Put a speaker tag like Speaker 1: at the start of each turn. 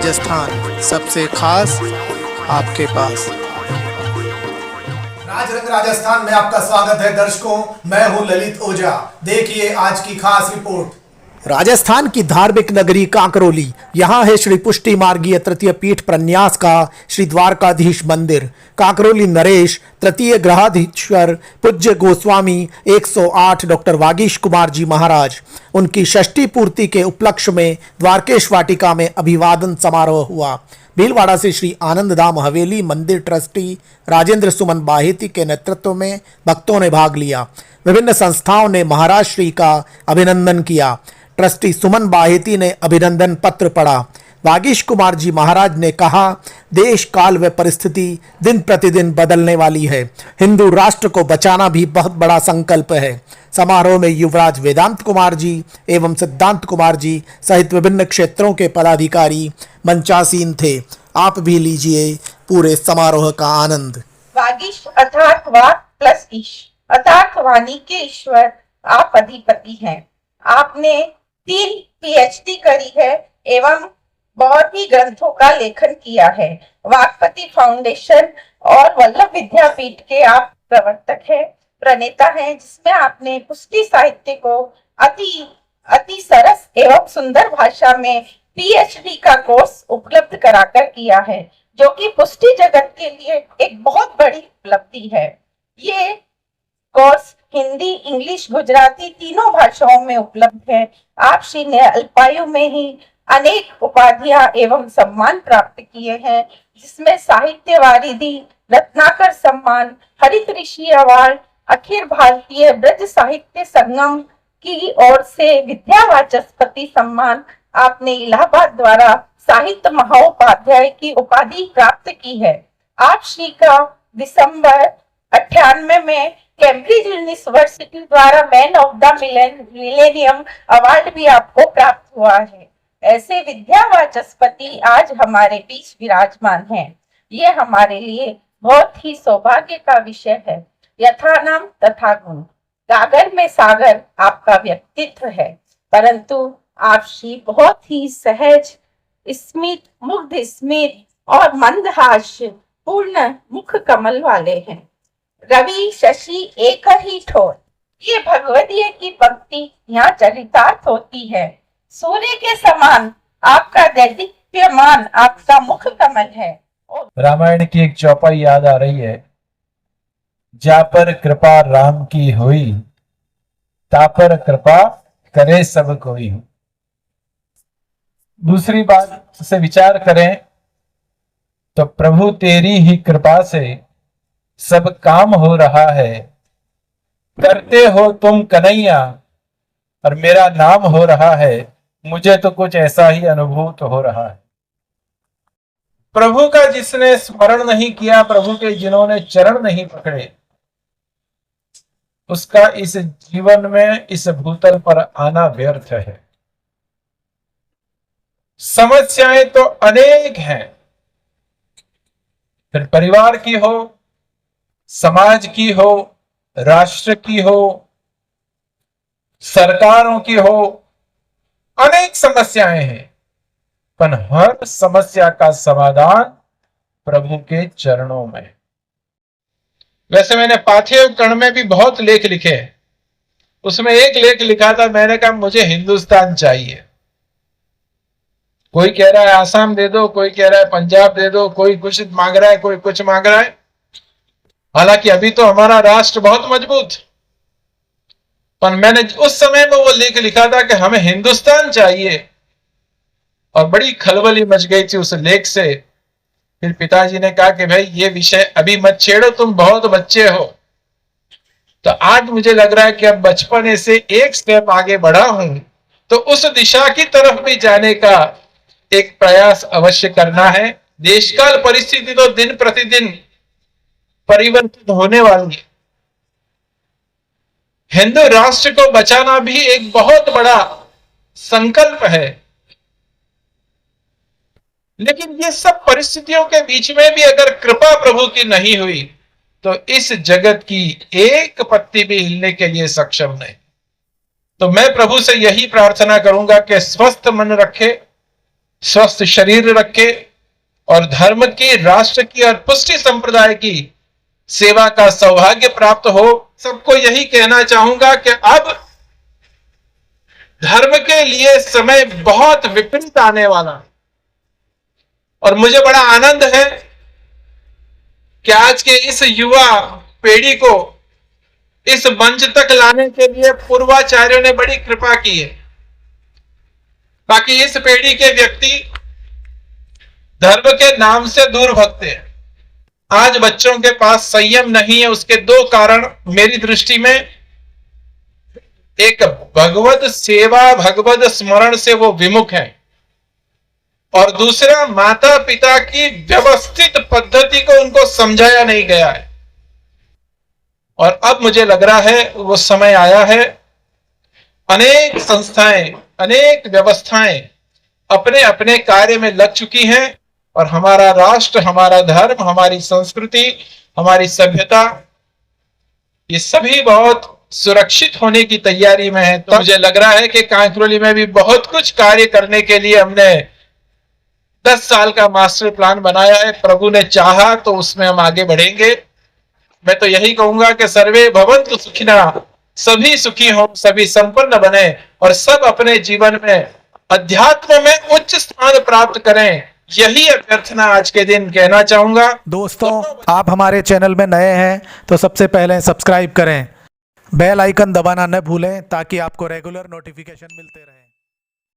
Speaker 1: राजस्थान सबसे खास आपके पास।
Speaker 2: राजरंग राजस्थान में आपका स्वागत है दर्शकों। मैं हूं ललित ओझा। देखिए आज की खास रिपोर्ट। राजस्थान की धार्मिक नगरी कांकरोली, यहाँ है श्री पुष्टि मार्गीय तृतीय पीठ प्रन्यास का श्री द्वारकाधीश मंदिर। कांकरोली नरेश तृतीय ग्रहाधीश्वर पूज्य गोस्वामी 108 डॉक्टर वागीश कुमार जी महाराज, उनकी षष्ठी पूर्ति के उपलक्ष्य में द्वारकेश वाटिका में अभिवादन समारोह हुआ। भीलवाड़ा से श्री आनंद धाम हवेली मंदिर ट्रस्टी राजेंद्र सुमन बाहेती के नेतृत्व में भक्तों ने भाग लिया। विभिन्न संस्थाओं ने महाराज श्री का अभिनंदन किया। ट्रस्टी सुमन बाहेती ने अभिनंदन पत्र पढ़ा। वागीश कुमार जी महाराज ने कहा, देश काल व परिस्थिति दिन प्रतिदिन बदलने वाली है। हिंदू राष्ट्र को बचाना भी बहुत बड़ा संकल्प है। समारोह में युवराज वेदांत कुमार जी एवं सिद्धांत कुमार जी सहित विभिन्न क्षेत्रों के पदाधिकारी मंचासीन थे। आप भी लीजिए पूरे समारोह का आनंद।
Speaker 3: वागीश अर्थात वाक प्लस ईश अर्थात वाणी के ईश्वर आप अधिपति हैं। आपने 3 PhD करी है एवं बहुत ही ग्रंथों का लेखन किया है। वाकपति फाउंडेशन और वल्लभ विद्यापीठ के आप प्रवर्तक हैं, प्रणेता हैं, जिसमें आपने पुष्टि साहित्य को अति सरस एवं सुंदर भाषा में PhD का कोर्स उपलब्ध कराकर किया है, जो कि पुष्टि जगत के लिए एक बहुत बड़ी उपलब्धि है। ये कोर्स हिंदी, इंग्लिश, गुजराती तीनों भाषाओं में उपलब्ध है। आप श्री ने अल्पायु में ही अनेक उपाधियां एवं सम्मान प्राप्त किए हैं, जिसमें साहित्य वारिधि, रत्नाकर सम्मान, हरित ऋषि अवार्ड, अखिल भारतीय ब्रज साहित्य संगम की ओर से विद्यावाचस्पति सम्मान, आपने इलाहाबाद द्वारा साहित्य महोपाध्याय की उपाधि प्राप्त की है। आप श्री का दिसंबर 98 में कैम्ब्रिज यूनिवर्सिटी द्वारा man of the millennium award भी आपको प्राप्त हुआ है। ऐसे विद्यावाचस्पति आज हमारे बीच विराजमान हैं। ये हमारे लिए बहुत ही सौभाग्य का विषय है। यथा नाम तथा गुण, गागर में सागर आपका व्यक्तित्व है, परंतु आप श्री बहुत ही सहज, स्मित, मुग्ध स्मित और मंदहास्य पूर्ण मुख कमल वाले हैं। रवि शशि एक ही ठोर, ये भगवदीय की पंक्ति यहाँ चरितार्थ होती है। सूर्य के समान आपका दैदीप्यमान आपका मुख कमल है।
Speaker 4: रामायण की एक चौपाई याद आ रही है, जा पर कृपा राम की हुई, ता पर कृपा करे सब कोई। दूसरी बात से विचार करें तो प्रभु तेरी ही कृपा से सब काम हो रहा है। करते हो तुम कन्हैया और मेरा नाम हो रहा है। मुझे तो कुछ ऐसा ही अनुभूत हो रहा है। प्रभु का जिसने स्मरण नहीं किया, प्रभु के जिन्होंने चरण नहीं पकड़े, उसका इस जीवन में, इस भूतल पर आना व्यर्थ है। समस्याएं तो अनेक हैं, फिर परिवार की हो, समाज की हो, राष्ट्र की हो, सरकारों की हो, अनेक समस्याएं हैं, पर हर समस्या का समाधान प्रभु के चरणों में। वैसे मैंने पाठ्य कण में भी बहुत लेख लिखे हैं। उसमें एक लेख लिखा था, मैंने कहा मुझे हिंदुस्तान चाहिए। कोई कह रहा है आसाम दे दो, कोई कह रहा है पंजाब दे दो, कोई कुछ मांग रहा है, कोई कुछ मांग रहा है। हालांकि अभी तो हमारा राष्ट्र बहुत मजबूत, पर मैंने उस समय में वो लेख लिखा था कि हमें हिंदुस्तान चाहिए, और बड़ी खलबली मच गई थी उस लेख से। फिर पिताजी ने कहा कि भाई ये विषय अभी मत छेड़ो, तुम बहुत बच्चे हो। तो आज मुझे लग रहा है कि अब बचपने से एक स्टेप आगे बढ़ा हूं, तो उस दिशा की तरफ भी जाने का एक प्रयास अवश्य करना है। देशकाल परिस्थिति तो दिन प्रतिदिन परिवर्तित होने वाली है। हिंदू राष्ट्र को बचाना भी एक बहुत बड़ा संकल्प है, लेकिन ये सब परिस्थितियों के बीच में भी अगर कृपा प्रभु की नहीं हुई तो इस जगत की एक पत्ती भी हिलने के लिए सक्षम नहीं। तो मैं प्रभु से यही प्रार्थना करूंगा कि स्वस्थ मन रखे, स्वस्थ शरीर रखे और धर्म की, राष्ट्र की और पुष्टि संप्रदाय की सेवा का सौभाग्य प्राप्त हो। सबको यही कहना चाहूंगा कि अब धर्म के लिए समय बहुत विपरीत आने वाला, और मुझे बड़ा आनंद है कि आज के इस युवा पीढ़ी को इस मंच तक लाने के लिए पूर्वाचार्यों ने बड़ी कृपा की है। बाकी इस पीढ़ी के व्यक्ति धर्म के नाम से दूर भगते हैं। आज बच्चों के पास संयम नहीं है। उसके दो कारण मेरी दृष्टि में, एक भगवत सेवा, भगवत स्मरण से वो विमुख है, और दूसरा माता पिता की व्यवस्थित पद्धति को उनको समझाया नहीं गया है। और अब मुझे लग रहा है वो समय आया है, अनेक संस्थाएं, अनेक व्यवस्थाएं अपने अपने कार्य में लग चुकी हैं, और हमारा राष्ट्र, हमारा धर्म, हमारी संस्कृति, हमारी सभ्यता, ये सभी बहुत सुरक्षित होने की तैयारी में है। तो मुझे लग रहा है कि कांकरोली में भी बहुत कुछ कार्य करने के लिए हमने 10 साल का मास्टर प्लान बनाया है। प्रभु ने चाहा तो उसमें हम आगे बढ़ेंगे। मैं तो यही कहूंगा कि सर्वे भवन्तु सुखिनः, सभी सुखी हो, सभी संपन्न बने, और सब अपने जीवन में अध्यात्म में उच्च स्थान प्राप्त करें। यही अभ्यर्थना आज के दिन कहना चाहूंगा।
Speaker 2: दोस्तों, आप हमारे चैनल में नए हैं तो सबसे पहले सब्सक्राइब करें, बेल आइकन दबाना न भूलें ताकि आपको रेगुलर नोटिफिकेशन मिलते रहे।